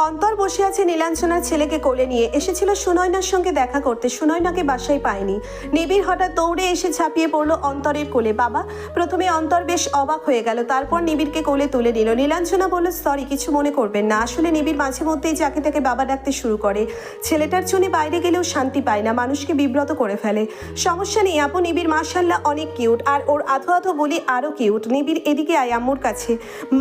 অন্তর বসে আছে নীলাঞ্জনার ছেলেকে কোলে নিয়ে। এসেছিল সুনয়নার সঙ্গে দেখা করতে, সুনয়নাকে বাসায় পায়নি। নিবিড় হঠাৎ দৌড়ে এসে ঝাঁপিয়ে পড়লো অন্তরের কোলে। বাবা। প্রথমে অন্তর বেশ অবাক হয়ে গেল, তারপর নিবিড়কে কোলে তুলে নিল। নীলাঞ্জনা বলল, সরি, কিছু মনে করবেন না। আসলে নিবিড় মাঝে মধ্যেই যাকে তাকে বাবা ডাকতে শুরু করে। ছেলেটার জন্য বাইরে গেলেও শান্তি পায় না, মানুষকে বিব্রত করে ফেলে। সমস্যা নেই আপু, নিবিড় মাশাআল্লাহ অনেক কিউট, আর ওর আধো আধো বলি আরও কিউট। নিবিড় এদিকে আয় আম্মুর কাছে,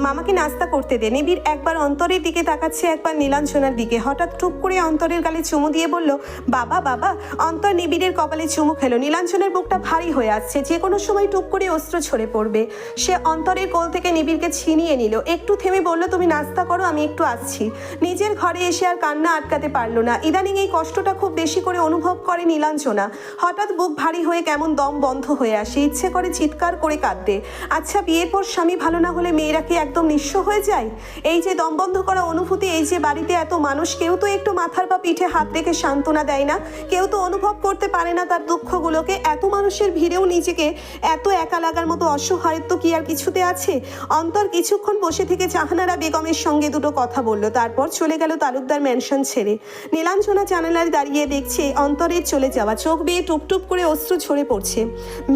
মামাকে নাস্তা করতে দে। নিবিড় একবার অন্তরের দিকে তাকাচ্ছে, একবার নীলাঞ্জনার দিকে। হঠাৎ টুপ করে অন্তরের গালে চুমু দিয়ে বলল, বাবা বাবা। অন্তর নিবিড়ের কপালে চুমু খেলো। নীলাঞ্জনের বুকটা ভারী হয়ে আসছে, যে কোনো সময় টুপ করে অস্ত্র ছড়ে পড়বে। সে অন্তরের কোল থেকে নিবিড়কে ছিনিয়ে নিল। একটু থেমে বলল, তুমি নাস্তা করো, আমি একটু আসছি। নিজের ঘরে এসে আর কান্না আটকাতে পারলো না। ইদানিং এই কষ্টটা খুব বেশি করে অনুভব করে নীলাঞ্জনা। হঠাৎ বুক ভারী হয়ে কেমন দম বন্ধ হয়ে আসে, ইচ্ছে করে চিৎকার করে কাঁদতে। আচ্ছা, বিয়ের পর স্বামী ভালো না হলে মেয়েরা কি একদম নিঃস্ব হয়ে যায়? এই যে দম বন্ধ করা অনুভূতি, এই যে বাড়িতে এত মানুষ, কেউ তো একটু মাথার বা পিঠে হাত রেখে সান্ত্বনা দেয় না? কেউ তো অনুভব করতে পারে না তার দুঃখগুলোকে? এত মানুষের ভিড়েও নিজেকে এত একা লাগার মতো অসহায়ত্ব কি আর কিছুতে আছে? অন্তর কিছুক্ষণ বসে থেকে জাহানারা বেগমের সঙ্গে দুটো কথা বলল, তারপর চলে গেল তালুকদার ম্যানশন ছেড়ে। নীলাঞ্জনা জানালায় দাঁড়িয়ে দেখছে অন্তরের চলে যাওয়া। চোখ বেয়ে টুপটুপ করে অশ্রু ঝরে পড়ছে।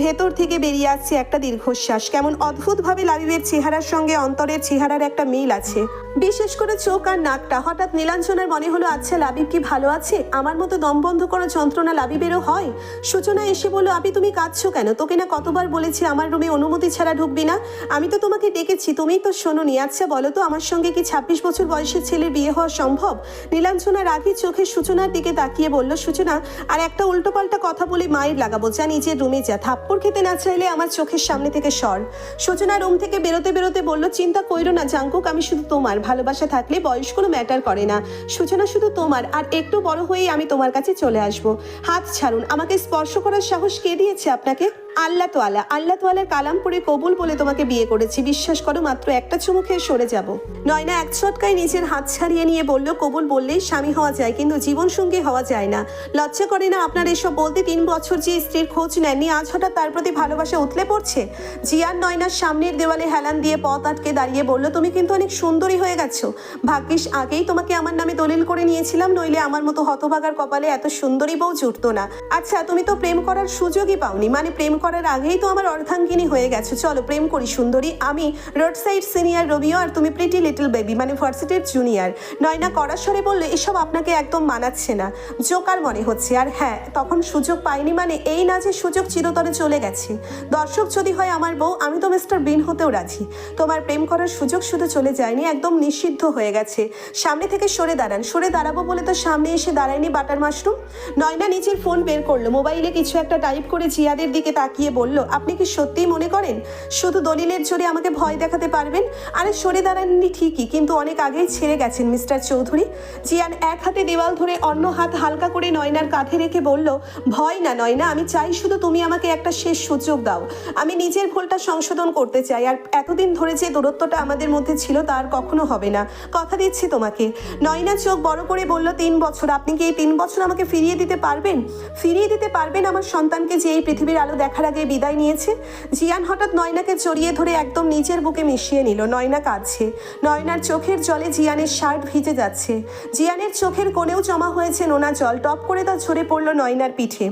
ভেতর থেকে বেরিয়ে আসছে একটা দীর্ঘশ্বাস। কেমন অদ্ভুতভাবে লাবিবের চেহারার সঙ্গে অন্তরের চেহারার একটা মিল আছে, বিশেষ করে চোখ আর নাকটা। হঠাৎ নীলাঞ্জনার মনে হলো, আচ্ছা লাবিব কি ভালো আছে? আমার মতো দম বন্ধ করা যন্ত্রণা লাবিবেরও হয়? সূচনা এসে বলল, আপনি তুমি কাঁদছো কেন? তোকে না কতবার বলেছি আমার রুমে অনুমতি ছাড়া ঢুকবি না? আমি তো তোমাকে ডেকেছি, তুমিই তো শোনোনি। আচ্ছা বলো তো, আমার সঙ্গে কি 26 বছর বয়সের ছেলের বিয়ে হওয়া সম্ভব? নীলাঞ্জনা রাগী চোখে সূচনার দিকে তাকিয়ে বলল, সূচনা আর একটা উল্টোপাল্টা কথা বলে মায়ের লাগাবো, যা নিজের রুমে যা। থাপ্পড় খেতে না চাইলে আমার চোখের সামনে থেকে সর। সূচনা রুম থেকে বেরোতে বেরোতে বলল, চিন্তা কইরো না জাঙ্কুক, আমি শুধু তোমার। ভালোবাসা থাকলে বয়স কোনো ম্যাটার করে না। সূচনা শুধু তোমার, আর একটু বড় হয়েই আমি তোমার কাছে চলে আসব। হাত ছাড়ুন, আমাকে স্পর্শ করার সাহস কে দিয়েছে আপনাকে? আল্লাহ তোয়ালার কালাম পড়ে কবুল বলে তোমাকে বিয়ে করেছি। বিশ্বাস করো, মাত্র একটা চুমু খেয়ে সরে যাব। নয়না এক ছটকায় নিজের হাত ছাড়িয়ে নিয়ে বলল, কবুল বললেই স্বামী হওয়া যায়, কিন্তু জীবন সঙ্গী হওয়া যায় না। লজ্জা করে না আপনার এসব বলতে? 3 বছর যে স্ত্রীর খোঁজ নেননি, আজ হঠাৎ তার প্রতি ভালোবাসা উতলে পড়ছে? জিয়ান নয়নার সামনের দেওয়ালে হেলান দিয়ে পথ আটকে দাঁড়িয়ে বলল, তুমি কিন্তু অনেক সুন্দরী হয়ে গেছো। ভাগ্যিস আগেই তোমাকে আমার নামে দলিল করে নিয়েছিলাম, নইলে আমার মতো হতভাগার কপালে এত সুন্দরী বউ জুটতো না। আচ্ছা, তুমি তো প্রেম করার সুযোগই পাওনি, মানে প্রেম করার আগেই তো আমার অর্ধাঙ্গিনী হয়ে গেছো। চলো প্রেম করি সুন্দরী। আমি রোড সাইড সিনিয়র রোমিও, আর তুমি প্রিটি লিটল বেবি, মানে ভার্সিটির জুনিয়র। নয়না কড়া স্বরে বললে, এসব আপনাকে একদম মানাচ্ছে না, জোকার মনে হচ্ছে। আর হ্যাঁ, তখন সুযোগ পাইনি মানে এই না যে সুযোগ চিরতরে চলে গেছে। দর্শক যদি হয় আমার বউ, আমি তো মিস্টার বিন হতেও রাজি। তোমার প্রেম করার সুযোগ শুধু চলে যায়নি, একদম নিষিদ্ধ হয়ে গেছে। সামনে থেকে সরে দাঁড়ান। সরে দাঁড়াবো বলে তো সামনে এসে দাঁড়ায়নি বাটার মাশরুম। নয়না নিজের ফোন বের করলো, মোবাইলে কিছু একটা টাইপ করে জিয়াদের দিকে তাকিয়ে বলল, আপনি কি সত্যিই মনে করেন শুধু দলিলের জোরে আমাকে ভয় দেখাতে পারবেন? আরে সরে দাঁড়াননি ঠিকই, কিন্তু অনেক আগেই ছেড়ে গেছেন মিস্টার চৌধুরী। জিয়ান এক হাতে দেওয়াল ধরে অন্য হাত হালকা করে নয়নার কাঁধে রেখে বলল, ভয় না নয়না, আমি চাই শুধু তুমি আমাকে একটা শেষ সুযোগ দাও। আমি নিজের ভুলটা সংশোধন করতে চাই, আর এতদিন ধরে যে দূরত্বটা আমাদের মধ্যে ছিল তার কখনো হবে না, কথা দিচ্ছি তোমাকে। নয়না চোখ বড় করে বলল, 3 বছর? আপনি কি এই 3 বছর আমাকে ফিরিয়ে দিতে পারবেন? ফিরিয়ে দিতে পারবেন আমার সন্তানকে, যে এই পৃথিবীর আলো দেখার আগে বিদায় নিয়েছে? জিয়ান হঠাৎ নয়নাকে জড়িয়ে ধরে একদম নিজের বুকে মিশিয়ে নিল। নয়না কাঁদছে। নয়নার চোখের জলে জিয়ানের শার্ট ভিজে যাচ্ছে। জিয়ানের চোখের কোণেও জমা হয়েছে নোনা জল। টপ করে তা ঝরে পড়ল নয়নার পিঠে।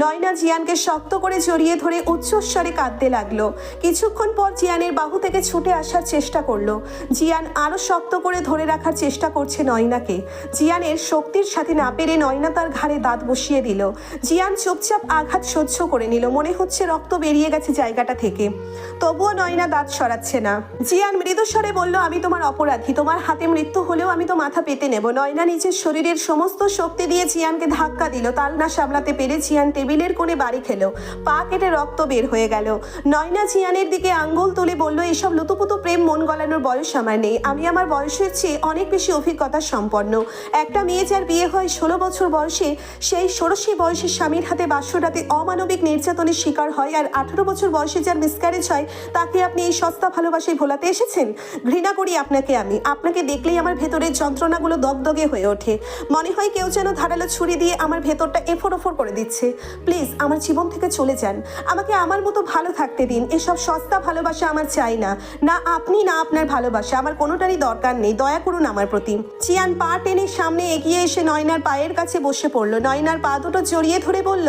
নয়না জিয়ানকে শক্ত করে জড়িয়ে ধরে উচ্চস্বরে কাঁদতে লাগলো। কিছুক্ষণ পর জিয়ানের বাহু থেকে ছুটে আসার চেষ্টা করলো। জিয়ান আরো শক্ত করে ধরে রাখার চেষ্টা করছে নয়নাকে। জিয়ানের শক্তির সাথে না পেরে নয়না তার ঘাড়ে দাঁত বসিয়ে দিল। জিয়ান চুপচাপ আঘাত সহ্য করে নিল। মনে হচ্ছে রক্ত বেরিয়ে গেছে জায়গাটা থেকে, তবুও নয়না দাঁত সরাচ্ছে না। জিয়ান মৃদুস্বরে বলল, আমি তোমার অপরাধী, তোমার হাতে মৃত্যু হলেও আমি তো মাথা পেতে নেব। নয়না নিজের শরীরের সমস্ত শক্তি দিয়ে জিয়ানকে ধাক্কা দিল। তাল না সামলাতে পেরে জিয়ান টেবিলের কোণে বাড়ি খেলো। পা কেটে রক্ত বের হয়ে গেল। নয়না জিয়ানের দিকে আঙ্গুল তুলে বলল, এসব লুতুপুতু প্রেম মন গলানোর বয়স আমার নেই। আমি আমার বয়সের চেয়ে অনেক বেশি অভিজ্ঞতা সম্পন্ন। একটা মেয়ে যার বিয়ে হয় 16 বছর বয়সে, সেই ষোড়শী বয়সে স্বামীর হাতে বাসরাতে অমানবিক নির্যাতনের শিকার একবার হয়, আর 18 বছর বয়সে যার মিসক্যারেজ হয় তাকে আপনি এই সস্তা ভালোবাসায় ভোলাতে এসেছেন? ঘৃণা করি আপনাকে আমি। আপনাকে দেখলেই আমার ভেতরের যন্ত্রণাগুলো দগদগে হয়ে ওঠে। মনে হয় কেউ যেন ধারালো ছুরি দিয়ে আমার ভেতরটা এফোর ওফোর করে দিচ্ছে। প্লিজ আমার জীবন থেকে চলে যান, আমাকে আমার মতো ভালো থাকতে দিন। এসব সস্তা ভালোবাসা আমার চাই না, না আপনি না আপনার ভালোবাসা, আমার কোনোটারই দরকার নেই। দয়া করুন আমার প্রতি। চিয়ান পা টেনে সামনে এগিয়ে এসে নয়নার পায়ের কাছে বসে পড়লো। নয়নার পা দুটো জড়িয়ে ধরে বলল,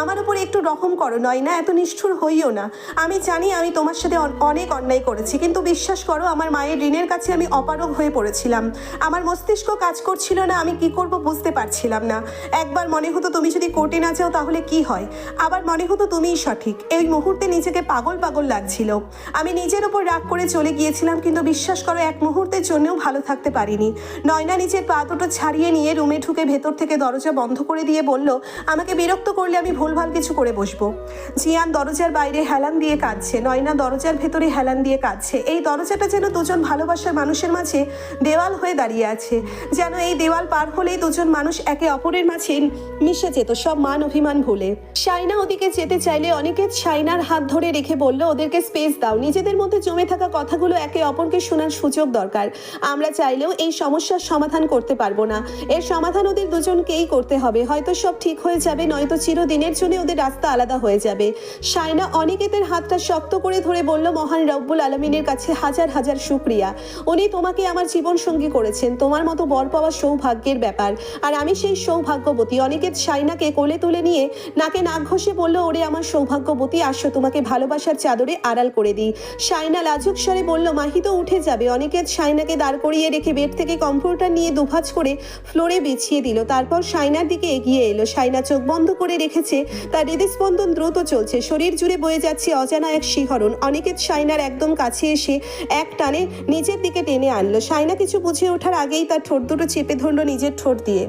আমার উপর একটু রকম করো নয়না, এত নিষ্ঠুর হইও না। আমি জানি আমি তোমার সাথে অনেক অন্যায় করেছি, কিন্তু বিশ্বাস করো আমার মায়ের ঋণের কাছে আমি অপারগ হয়ে পড়েছিলাম। আমার মস্তিষ্ক কাজ করছিল না, আমি কি করব বুঝতে পারছিলাম না। একবার মনে হতো তুমি যদি কোর্টে না যাও তাহলে কি হয়, আবার মনে হতো তুমিই সঠিক। এই মুহূর্তে নিজেকে পাগল পাগল লাগছিল। আমি নিজের উপর রাগ করে চলে গিয়েছিলাম, কিন্তু বিশ্বাস করো এক মুহূর্তের জন্যও ভালো থাকতে পারিনি। নয়না নিজের পা দুটো ছাড়িয়ে নিয়ে রুমে ঢুকে ভেতর থেকে দরজা বন্ধ করে দিয়ে বলল, আমাকে বিরক্ত করলে আমি ভুলভাল কিছু করে বসবো। জিয়ান দরজার বাইরে হেলান দিয়ে কাঁদছে, নয়না দরজার ভেতরে হেলান দিয়ে কাঁদছে। এই দরজাটা যেন দুজন ভালোবাসার মানুষের মাঝে দেওয়াল হয়ে দাঁড়িয়ে আছে, যেন এই দেওয়াল পার হলেই দুজন মানুষ একে অপরের মাঝে মিশে যেত সব মান অভিমান ভুলে। শাইনা ওদিকে যেতে চাইলে অনিকেত শাইনার হাত ধরে রেখে বলল, ওদেরকে স্পেস দাও, নিজেদের মধ্যে জমে থাকা কথাগুলো একে অপরকে শোনার সুযোগ দরকার। আমরা চাইলেও এই সমস্যার সমাধান করতে পারবো না, এর সমাধান ওদের দুজনকেই করতে হবে। হয়তো সব ঠিক হয়ে যাবে, নয়তো চিরদিনের জন্য ওদের রাস্তা আলাদা হয়ে যাবে। শাইনা অনিকেতের হাতটা শক্ত করে ধরে বলল, মহান রব্বুল আলমিনের কাছে হাজার হাজার শুকরিয়া, উনি তোমাকে আমার জীবন সঙ্গী করেছেন। তোমার মতো বর পাওয়া সৌভাগ্যের ব্যাপার, আর আমি সেই সৌভাগ্যবতী। অনিকেত শাইনাকে কোলে তুলে নিয়ে নাকে নাক ঘষে বলল, ওরে আমার সৌভাগ্যবতী, আসো তোমাকে ভালোবাসার চাদরে আড়াল করে দিই। শাইনা লাজুক স্বরে বলল, মাহি তো উঠে যাবে। অনিকেত শাইনাকে দাঁড় করিয়ে রেখে বেড থেকে কম্পিউটার নিয়ে দুভাজ করে ফ্লোরে বিছিয়ে দিল। তারপর শাইনার দিকে এগিয়ে এলো। শাইনা চোখ বন্ধ করে রেখেছে, তার হৃদস্পন্দন দ্রুত চলছে, শরীর জুড়ে বয়ে যাচ্ছে অজানা এক শিহরণ। অনিকেত শাইনার একদম কাছে এসে এক টানে নিজের দিকে টেনে আনলো। শাইনা কিছু বুঝে ওঠার আগেই তার ঠোঁট দুটো চেপে ধরলো নিজের ঠোঁট দিয়ে।